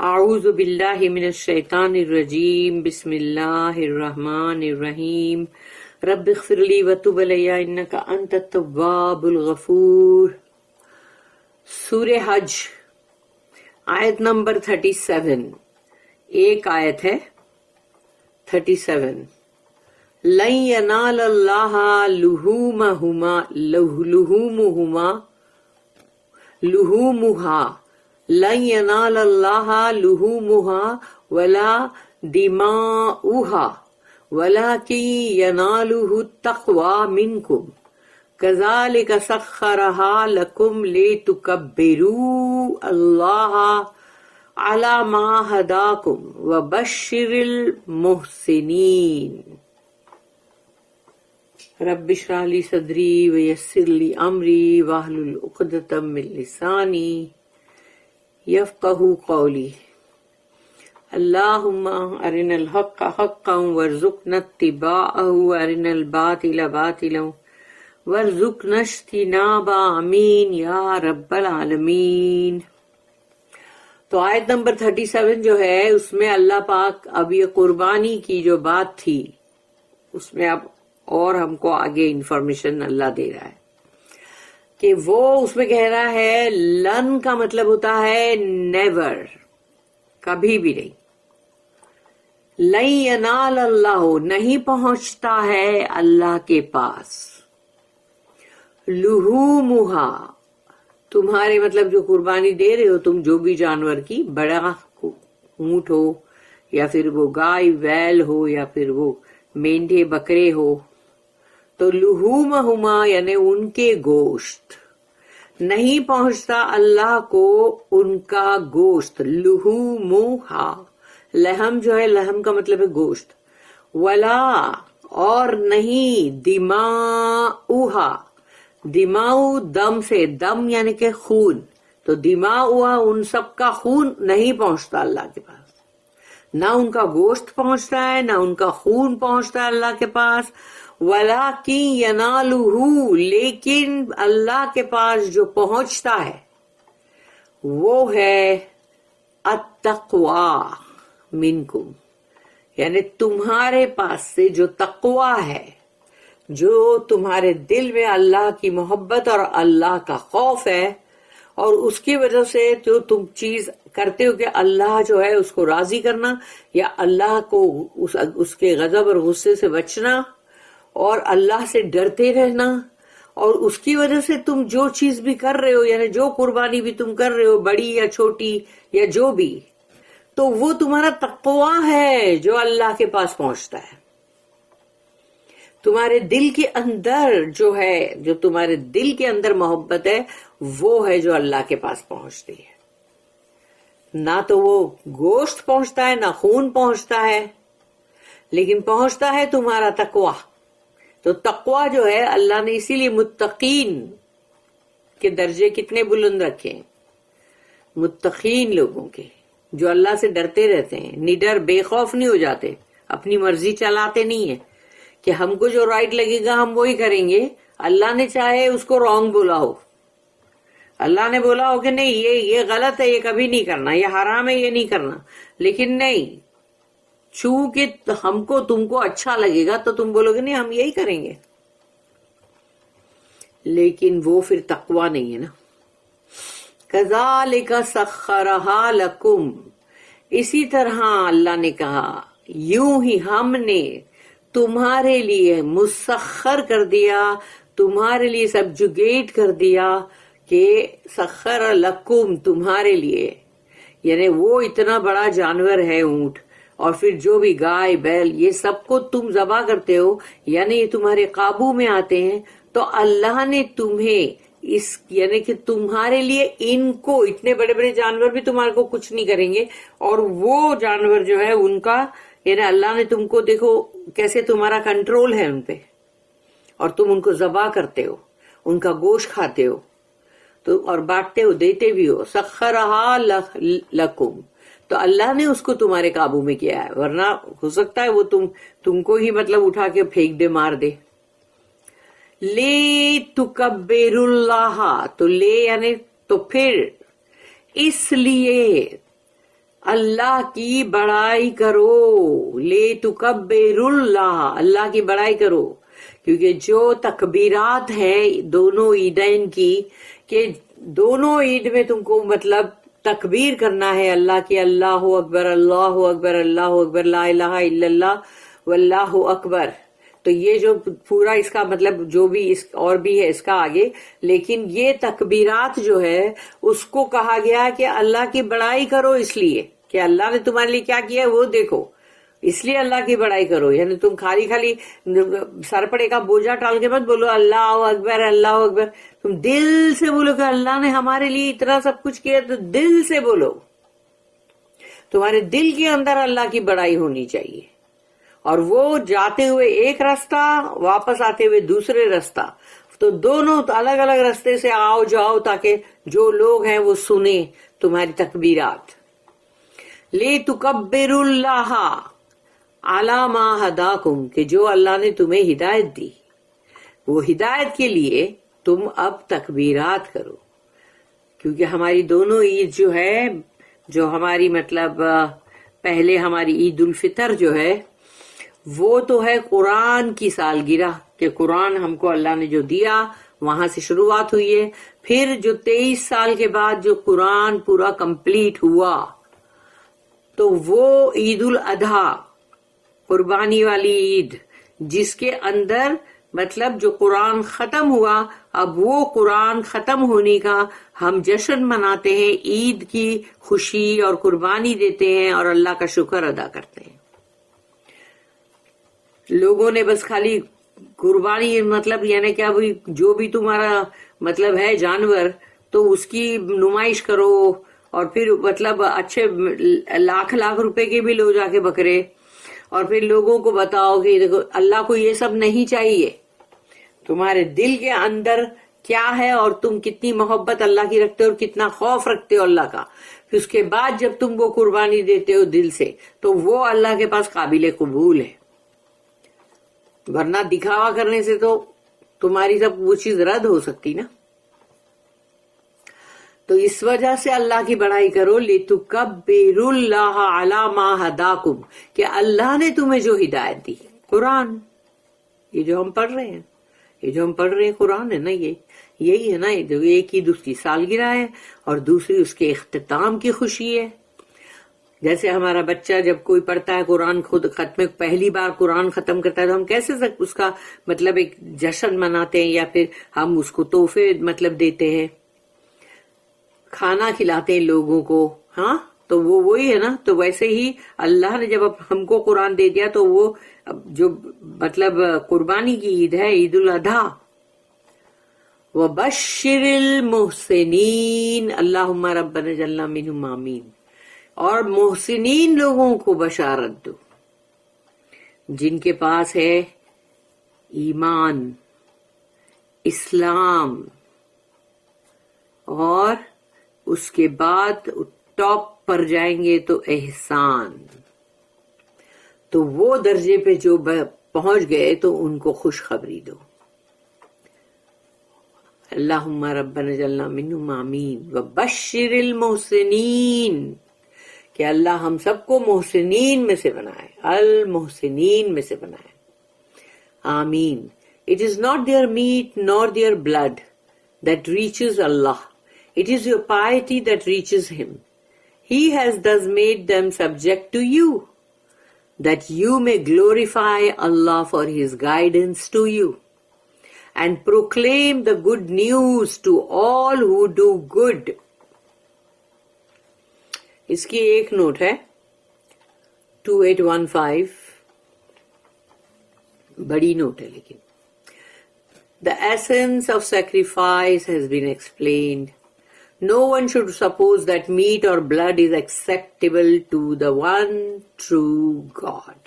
اعوذ باللہ من الشیطان الرجیم بسم اللہ الرحمن الرحیم رب اغفر لی وتب علی انک انت التواب الغفور۔ سورہ حج آیت نمبر 37، ایک آیت ہے 37۔ لن ینال اللہ لحومہا لن ینال اللہ لحومها ولا دماؤها ولكن يناله التقوى منكم كذلك سخرها لكم لتكبروا الله على ما هداكم وبشر المحسنين۔ رب اشرح لي صدري ويسر لي امري واحلل عقدة من لساني يفقهوا قولي۔ اللهم ارنا الحق حقا وارزقنا اتباعه وارنا الباطل باطلا وارزقنا اجتنابه، آمین یا رب العالمین۔ تو آیت نمبر 37 جو ہے اس میں اللہ پاک اب یہ قربانی کی جو بات تھی اس میں اب اور ہم کو آگے انفارمیشن اللہ دے رہا ہے کہ وہ اس میں کہہ رہا ہے لن کا مطلب ہوتا ہے نیور، کبھی بھی نہیں۔ لن ینال اللہ، نہیں پہنچتا ہے اللہ کے پاس۔ لحومہا، تمہارے مطلب جو قربانی دے رہے ہو تم جو بھی جانور کی، بڑا اونٹ ہو یا پھر وہ گائے ویل ہو یا پھر وہ مینڈھے بکرے ہو، تو لحومہما یعنی ان کے گوشت، نہیں پہنچتا اللہ کو ان کا گوشت۔ لحومہا، لحم جو ہے، لحم کا مطلب ہے گوشت۔ ولا، اور نہیں، دماؤہا، دماؤ دم سے، دم یعنی کہ خون، تو دماؤہا ان سب کا خون نہیں پہنچتا اللہ کے پاس، نہ ان کا گوشت پہنچتا ہے نہ ان کا خون پہنچتا ہے اللہ کے پاس۔ وَلَٰكِن يَنَالُهُ، لیکن اللہ کے پاس جو پہنچتا ہے وہ ہے التقوی منکم، یعنی تمہارے پاس سے جو تقوی ہے، جو تمہارے دل میں اللہ کی محبت اور اللہ کا خوف ہے، اور اس کی وجہ سے جو تم چیز کرتے ہو کہ اللہ جو ہے اس کو راضی کرنا یا اللہ کو اس کے غضب اور غصے سے بچنا اور اللہ سے ڈرتے رہنا، اور اس کی وجہ سے تم جو چیز بھی کر رہے ہو، یعنی جو قربانی بھی تم کر رہے ہو، بڑی یا چھوٹی یا جو بھی، تو وہ تمہارا تقوی ہے جو اللہ کے پاس پہنچتا ہے۔ تمہارے دل کے اندر جو ہے، جو تمہارے دل کے اندر محبت ہے، وہ ہے جو اللہ کے پاس پہنچتی ہے۔ نہ تو وہ گوشت پہنچتا ہے نہ خون پہنچتا ہے، لیکن پہنچتا ہے تمہارا تقوی۔ تو تقوی جو ہے اللہ نے اسی لیے متقین کے درجے کتنے بلند رکھے ہیں، متقین لوگوں کے جو اللہ سے ڈرتے رہتے ہیں، نڈر بے خوف نہیں ہو جاتے، اپنی مرضی چلاتے نہیں ہیں کہ ہم کو جو رائٹ لگے گا ہم وہی کریں گے، اللہ نے چاہے اس کو رانگ بولا ہو، اللہ نے بولا ہو کہ نہیں یہ غلط ہے، یہ کبھی نہیں کرنا، یہ حرام ہے، یہ نہیں کرنا، لیکن نہیں، چونکہ ہم کو تم کو اچھا لگے گا تو تم بولو گے نہیں ہم یہی کریں گے، لیکن وہ پھر تقوی نہیں ہے نا۔ کذالک سخرھا لکم، اسی طرح اللہ نے کہا یوں ہی ہم نے تمہارے لیے مسخر کر دیا، تمہارے لیے سبجوگیٹ کر دیا، کہ سخر لکم تمہارے لیے، یعنی وہ اتنا بڑا جانور ہے اونٹ، اور پھر جو بھی گائے بیل یہ سب کو تم ذبح کرتے ہو، یعنی یہ تمہارے قابو میں آتے ہیں، تو اللہ نے تمہیں اس یعنی کہ تمہارے لیے ان کو، اتنے بڑے بڑے جانور بھی تمہارے کو کچھ نہیں کریں گے، اور وہ جانور جو ہے ان کا، یعنی اللہ نے تم کو، دیکھو کیسے تمہارا کنٹرول ہے ان پہ، اور تم ان کو ذبح کرتے ہو، ان کا گوشت کھاتے ہو، تو اور بانٹتے ہو، دیتے بھی ہو۔ سخرھا لکم، تو اللہ نے اس کو تمہارے قابو میں کیا ہے، ورنہ ہو سکتا ہے وہ تم کو ہی مطلب اٹھا کے پھینک دے، مار دے۔ لے تکبر اللہ، تو لے یعنی تو پھر، اس لیے اللہ کی بڑائی کرو، لے تکبر اللہ، اللہ کی بڑائی کرو، کیونکہ جو تکبیرات ہیں دونوں عیدین کی، کہ دونوں عید میں تم کو مطلب تکبیر کرنا ہے اللہ کی، اللہ اکبر اللہ اکبر اللہ اکبر لا الہ الا اللہ واللہ اکبر. تو یہ جو پورا اس کا مطلب جو بھی اس اور بھی ہے اس کا آگے، لیکن یہ تکبیرات جو ہے اس کو کہا گیا کہ اللہ کی بڑائی کرو، اس لیے کہ اللہ نے تمہارے لیے کیا کیا ہے وہ دیکھو، اس لیے اللہ کی بڑائی کرو. یعنی تم خالی خالی سر پڑے کا بوجھا ٹال کے مت بولو اللہ اکبر اللہ اکبر، تم دل سے بولو کہ اللہ نے ہمارے لیے اتنا سب کچھ کیا، تو دل سے بولو، تمہارے دل کے اندر اللہ کی بڑائی ہونی چاہیے. اور وہ جاتے ہوئے ایک راستہ، واپس آتے ہوئے دوسرے راستہ، تو دونوں الگ الگ راستے سے آؤ جاؤ تاکہ جو لوگ ہیں وہ سنیں تمہاری تکبیرات. لے تکبر اللہ علی ما ہداکم، کہ جو اللہ نے تمہیں ہدایت دی، وہ ہدایت کے لیے تم اب تکبیرات کرو. کیونکہ ہماری دونوں عید جو ہے، جو ہماری مطلب پہلے ہماری عید الفطر جو ہے وہ تو ہے قرآن کی سالگرہ، کہ قرآن ہم کو اللہ نے جو دیا وہاں سے شروعات ہوئی ہے. پھر جو 23 سال کے بعد جو قرآن پورا کمپلیٹ ہوا تو وہ عید الاضحیٰ، قربانی والی عید، جس کے اندر مطلب جو قرآن ختم ہوا، اب وہ قرآن ختم ہونے کا ہم جشن مناتے ہیں، عید کی خوشی اور قربانی دیتے ہیں اور اللہ کا شکر ادا کرتے ہیں. لوگوں نے بس خالی قربانی مطلب یعنی کیا، جو بھی تمہارا مطلب ہے جانور تو اس کی نمائش کرو، اور پھر مطلب اچھے لاکھ لاکھ روپے کے بھی لو جا کے بکرے، اور پھر لوگوں کو بتاؤ کہ دیکھو اللہ کو یہ سب نہیں چاہیے. تمہارے دل کے اندر کیا ہے اور تم کتنی محبت اللہ کی رکھتے ہو اور کتنا خوف رکھتے ہو اللہ کا، پھر اس کے بعد جب تم وہ قربانی دیتے ہو دل سے تو وہ اللہ کے پاس قابل قبول ہے. ورنہ دکھاوا کرنے سے تو تمہاری سب وہ چیز رد ہو سکتی نا. تو اس وجہ سے اللہ کی بڑائی کرو، لِتُكَبِّرُوا اللَّهَ عَلَى مَا هَدَاكُمْ، کہ اللہ نے تمہیں جو ہدایت دی، قرآن، یہ جو ہم پڑھ رہے ہیں، یہ جو ہم پڑھ رہے ہیں قرآن ہے نا، یہی ہے نا. ایک عید اس کی سالگرہ ہے اور دوسری اس کے اختتام کی خوشی ہے. جیسے ہمارا بچہ جب کوئی پڑھتا ہے قرآن، خود ختم پہلی بار قرآن ختم کرتا ہے، تو ہم کیسے اس کا مطلب ایک جشن مناتے ہیں، یا پھر ہم اس کو تحفے مطلب دیتے ہیں، کھانا کھلاتے ہیں لوگوں کو. ہاں تو وہ وہی ہے نا. تو ویسے ہی اللہ نے جب ہم کو قرآن دے دیا تو وہ جو مطلب قربانی کی عید ہے، عید الاضحیٰ. وَبَشِّرِ الْمُحْسِنِينَ اللہم ربنا جعلنا منہم آمین. اور محسنین لوگوں کو بشارت دو، جن کے پاس ہے ایمان، اسلام، اور اس کے بعد ٹاپ پر جائیں گے تو احسان. تو وہ درجے پہ جو پہنچ گئے تو ان کو خوشخبری دو. اللہم ربنا جعلنا منہم آمین وبشر المحسنین، کہ اللہ ہم سب کو محسنین میں سے بنائے، المحسنین میں سے بنائے. آمین. It is not their meat nor their blood that reaches Allah. It is your piety that reaches Him. He has thus made them subject to you, that you may glorify Allah for His guidance to you, and proclaim the good news to all who do good. اس کی ایک note ہے 2815، بڑی note ہے لیکن. The essence of sacrifice has been explained. No one should suppose that meat or blood is acceptable to the one true God.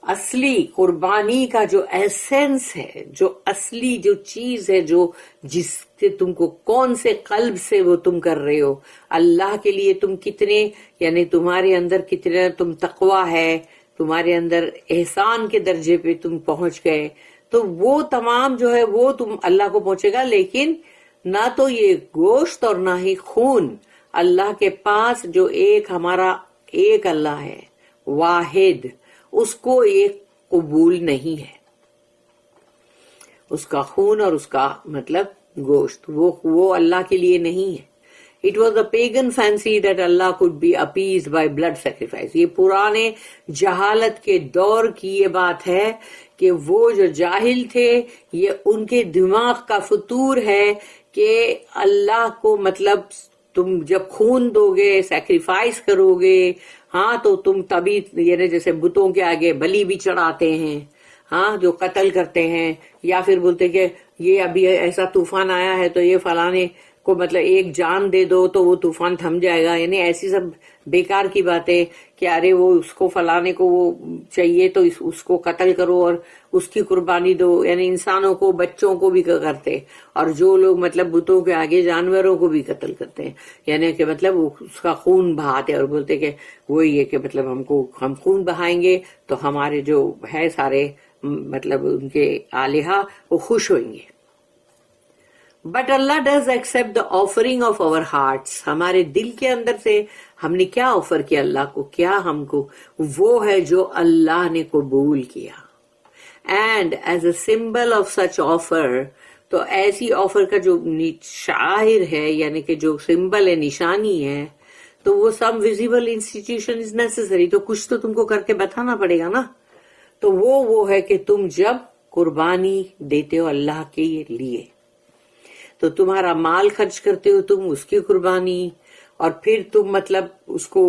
اصلی قربانی کا جو ایسنس ہے، جو اصلی جو چیز ہے، جو جس سے تم کو کون سے قلب سے وہ تم کر رہے ہو، اللہ کے لیے تم کتنے، یعنی تمہارے اندر کتنا تم تقویٰ ہے، تمہارے اندر احسان کے درجے پہ تم پہنچ گئے، تو وہ تمام جو ہے وہ تم اللہ کو پہنچے گا. لیکن نہ تو یہ گوشت اور نہ ہی خون اللہ کے پاس جو ایک ہمارا ایک اللہ ہے واحد، اس کو ایک قبول نہیں ہے. اس کا خون اور اس کا مطلب گوشت وہ اللہ کے لیے نہیں ہے. It was a pagan fancy that Allah could be appeased by blood sacrifice. یہ پرانے جہالت کے دور کی یہ بات ہے کہ وہ جو جاہل تھے، یہ ان کے دماغ کا فطور ہے کہ اللہ کو مطلب تم جب خون دو گے، سیکریفائس کرو گے، ہاں تو تم تبھی، یعنی جیسے بتوں کے آگے بلی بھی چڑھاتے ہیں، ہاں جو قتل کرتے ہیں، یا پھر بولتے کہ یہ ابھی ایسا طوفان آیا ہے تو یہ فلانے کو مطلب ایک جان دے دو تو وہ طوفان تھم جائے گا. یعنی ایسی سب بیکار کی باتیں کہ ارے وہ اس کو فلانے کو وہ چاہیے تو اس کو قتل کرو اور اس کی قربانی دو. یعنی انسانوں کو، بچوں کو بھی کرتے، اور جو لوگ مطلب بتوں کے آگے جانوروں کو بھی قتل کرتے ہیں، یعنی کہ مطلب اس کا خون بہاتے اور بولتے کہ وہی ہے کہ مطلب ہم خون بہائیں گے تو ہمارے جو ہے سارے مطلب ان کے آلہہ وہ خوش ہوئیں گے. But Allah does accept the offering of our hearts. ہمارے دل کے اندر سے ہم نے کیا آفر کیا اللہ کو، کیا ہم کو، وہ ہے جو اللہ نے قبول کیا. And as a symbol of such offer, تو ایسی آفر کا جو شاعر ہے، یعنی کہ جو سمبل ہے، نشانی ہے، تو وہ سم ویزیبل انسٹیٹیوشن از نیسسری. تو کچھ تو تم کو کر کے بتانا پڑے گا نا. تو وہ ہے کہ تم جب قربانی دیتے ہو اللہ کے لیے تو تمہارا مال خرچ کرتے ہو تم، اس کی قربانی، اور پھر تم مطلب اس کو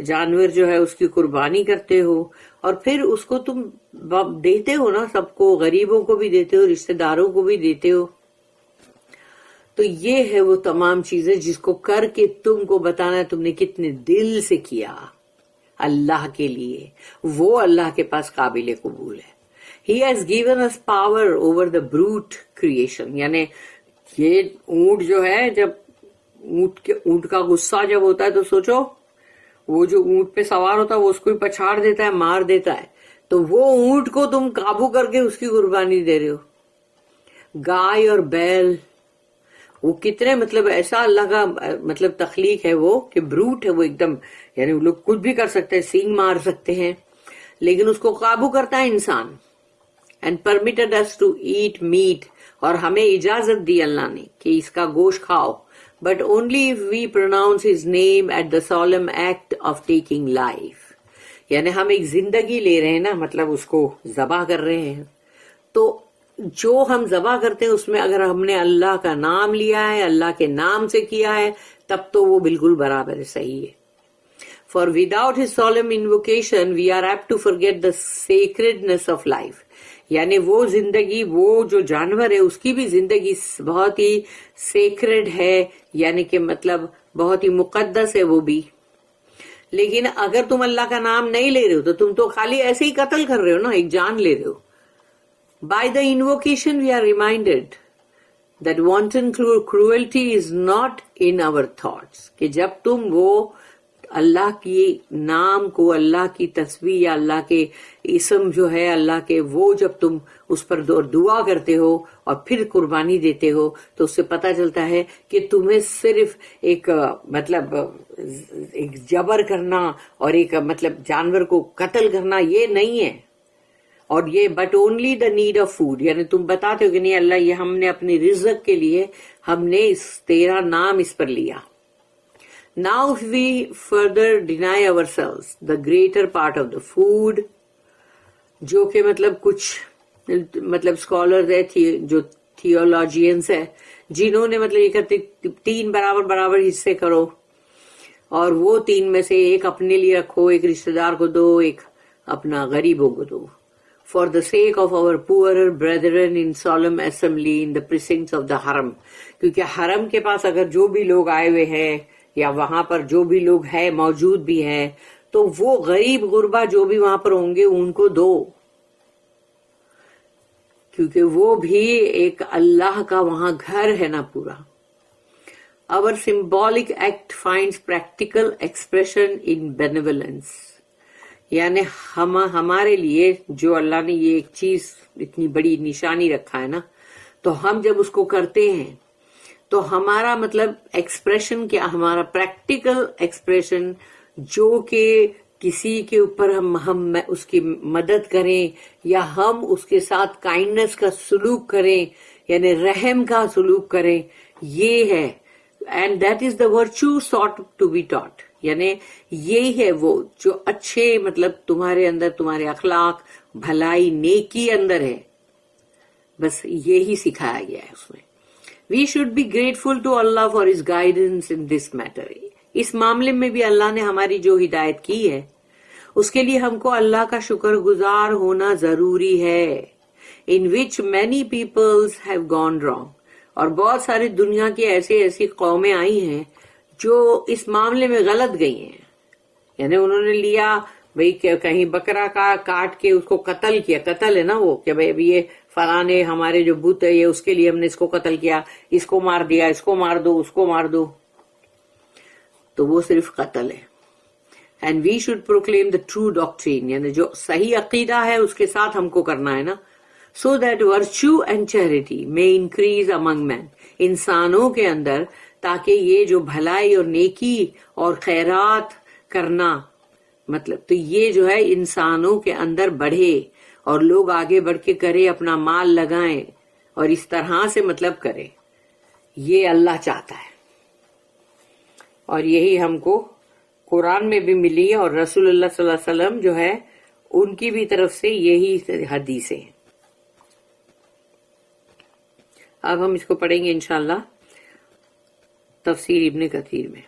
جانور جو ہے اس کی قربانی کرتے ہو، اور پھر اس کو تم دیتے ہو نا سب کو، غریبوں کو بھی دیتے ہو، رشتہ داروں کو بھی دیتے ہو. تو یہ ہے وہ تمام چیزیں جس کو کر کے تم کو بتانا ہے تم نے کتنے دل سے کیا اللہ کے لیے. وہ اللہ کے پاس قابل قبول ہے. He has given us power over the brute creation. یعنی یہ اونٹ جو ہے، جب اونٹ کا غصہ جب ہوتا ہے تو سوچو، وہ جو اونٹ پہ سوار ہوتا ہے وہ اس کو پچھاڑ دیتا ہے، مار دیتا ہے، تو وہ اونٹ کو تم قابو کر کے اس کی قربانی دے رہے ہو. گائے اور بیل، وہ کتنے مطلب ایسا اللہ کا مطلب تخلیق ہے وہ کہ بروٹ ہے وہ ایک دم، یعنی وہ لوگ کچھ بھی کر سکتے ہیں، سینگ مار سکتے ہیں، لیکن اس کو قابو کرتا ہے انسان. And permitted us to eat meat، اور ہمیں اجازت دی اللہ نے کہ اس کا گوشت کھاؤ، but only if we pronounce his name at the solemn act of taking life. یعنی ہم ایک زندگی لے رہے ہیں نا، مطلب اس کو ذبح کر رہے ہیں، تو جو ہم ذبح کرتے ہیں اس میں اگر ہم نے اللہ کا نام لیا ہے، اللہ کے نام سے کیا ہے، تب تو وہ بالکل برابر صحیح ہے. For without his solemn invocation we are apt to forget the sacredness of life. یعنی وہ زندگی، وہ جو جانور ہے اس کی بھی زندگی بہت ہی سیکرڈ ہے، یعنی کہ مطلب بہت ہی مقدس ہے وہ بھی. لیکن اگر تم اللہ کا نام نہیں لے رہے ہو تو تم تو خالی ایسے ہی قتل کر رہے ہو نا، ایک جان لے رہے ہو. By the invocation we are reminded that wanton cruelty is not in our thoughts. کہ جب تم وہ اللہ کی نام کو، اللہ کی تسبیح یا اللہ کے اسم جو ہے اللہ کے، وہ جب تم اس پر دعا کرتے ہو اور پھر قربانی دیتے ہو تو اس سے پتہ چلتا ہے کہ تمہیں صرف ایک مطلب ایک جبر کرنا اور ایک مطلب جانور کو قتل کرنا یہ نہیں ہے. اور یہ but only the need of food, یعنی تم بتاتے ہو کہ نہیں اللہ یہ ہم نے اپنی رزق کے لیے ہم نے تیرا نام اس پر لیا. Now if we further deny ourselves the greater part of the food، جو کہ مطلب کچھ مطلب اسکالرز ہے جو تھیولوجینس ہے جنہوں نے مطلب یہ کہتے 3 برابر حصے کرو، اور وہ 3 میں سے ایک اپنے لیے رکھو، ایک رشتہ دار کو دو، ایک اپنا غریبوں کو دو. For the sake of our poorer brethren in solemn assembly in the precincts of the haram، کیونکہ حرم کے پاس اگر جو بھی لوگ آئے ہوئے ہیں یا وہاں پر جو بھی لوگ ہیں موجود بھی ہیں، تو وہ غریب غربا جو بھی وہاں پر ہوں گے ان کو دو، کیونکہ وہ بھی ایک اللہ کا وہاں گھر ہے نا پورا. Our symbolic act finds practical expression in benevolence. یعنی ہمارے لیے جو اللہ نے یہ ایک چیز اتنی بڑی نشانی رکھا ہے نا، تو ہم جب اس کو کرتے ہیں تو ہمارا مطلب ایکسپریشن کیا، ہمارا پریکٹیکل ایکسپریشن جو کہ کسی کے اوپر ہم اس کی مدد کریں یا ہم اس کے ساتھ کائنڈنس کا سلوک کریں، یعنی رحم کا سلوک کریں، یہ ہے. And that is the virtue sought to be taught, یعنی یہی ہے وہ جو اچھے مطلب تمہارے اندر، تمہارے اخلاق، بھلائی، نیکی اندر ہے، بس یہی سکھایا گیا ہے اس میں. We should be grateful to Allah for his guidance in this matter. اس معاملے میں بھی اللہ نے ہماری جو ہدایت کی ہے اس کے لیے ہم کو اللہ کا شکر گزار ہونا ضروری ہے. In which many peoples have gone wrong. اور بہت ساری دنیا کی ایسی قومیں آئی ہیں جو اس معاملے میں غلط گئی ہیں، یعنی انہوں نے لیا بھئی کہ کہیں بکرا کا کاٹ کے اس کو قتل کیا، قتل ہے نا وہ کہ بھئی ابھی یہ فلانے ہمارے جو بت ہے یہ اس کے لیے ہم نے اس کو قتل کیا، اس کو مار دیا، اس کو مار دو، اس کو مار دو، تو وہ صرف قتل ہے. And we should proclaim the true doctrine, یعنی جو صحیح عقیدہ ہے اس کے ساتھ ہم کو کرنا ہے نا. So that virtue and charity میں انکریز امنگ مین، انسانوں کے اندر، تاکہ یہ جو بھلائی اور نیکی اور خیرات کرنا مطلب تو یہ جو ہے انسانوں کے اندر بڑھے اور لوگ آگے بڑھ کے کرے، اپنا مال لگائیں اور اس طرح سے مطلب کرے. یہ اللہ چاہتا ہے اور یہی ہم کو قرآن میں بھی ملی اور رسول اللہ صلی اللہ علیہ وسلم جو ہے ان کی بھی طرف سے یہی حدیثیں. اب ہم اس کو پڑھیں گے انشاءاللہ تفسیر ابن کثیر میں.